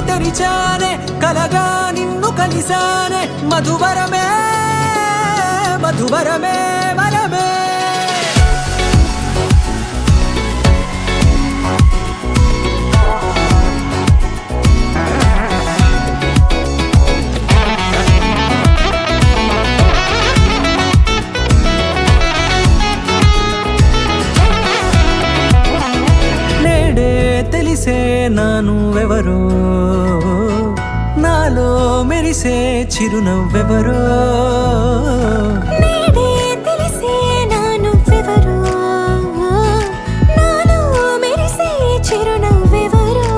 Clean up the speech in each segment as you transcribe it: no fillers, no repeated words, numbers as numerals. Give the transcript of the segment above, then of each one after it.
తెరిచానే కలగా నిన్ను కలిసానే మధువరమే మధువరమే వరమే తెలిసే నానువెవరో నాలో మెరిసే చిరునవ్వెవరో నేడే తెలిసే నానువెవరో నాలో మెరిసే చిరునవ్వెవరో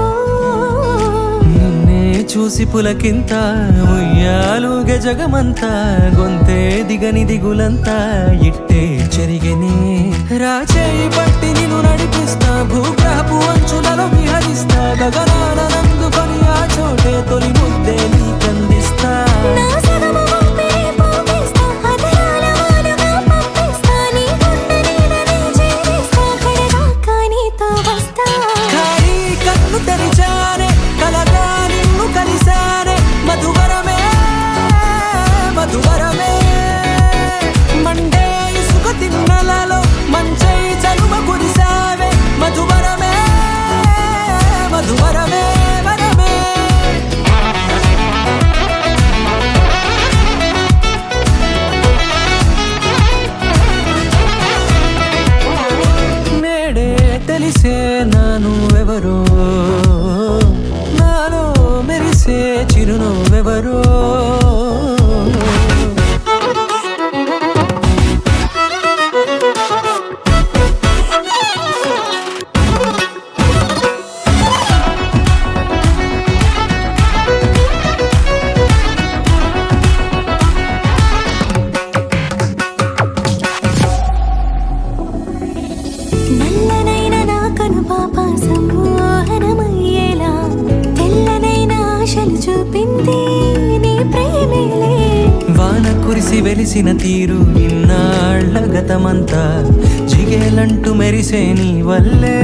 నిన్నే చూసి పులకింత ఉయ్యాలుగే జగమంతా గొంతే దిగని దిగులంతా ఇట్టే చెరిగనే రాచేయి పట్టి నిన్ను నడిపిస్తా భూగ్రహపు అంచులలో విహరిస్తా గగనాన నందుకొని ఆ చోటే తొలి ముద్దే నీకందిస్తా నా సగము ఊపిరి పోగిస్తా అదరాల వానగా పంపిస్తా నీ గుండె నీడనే చేరిస్తా కడదాకా నీతో వస్తా ఖాళీ కన్ను తెరిచానే కలగా నిన్ను కలిసానే మధువరమే మధువరమే మండే ఇసుక తిన్నలలో మంచై చలువ కురిసావే మధువరమే మధువరమే వరమే నేడే తెలిసే నానువెవరో నాలో మెరిసే చిరునవ్వెవరో నల్లనైన నా కనుపాప సమ్మోహనమయ్యేలా తెల్లనైన ఆశలు చూపింది నీ ప్రేమేలే వాన కురిసి వెలిసిన తీరు ఇన్నాళ్ళ గతమంతా జిగేలంటూ మెరిసే నీ వల్లే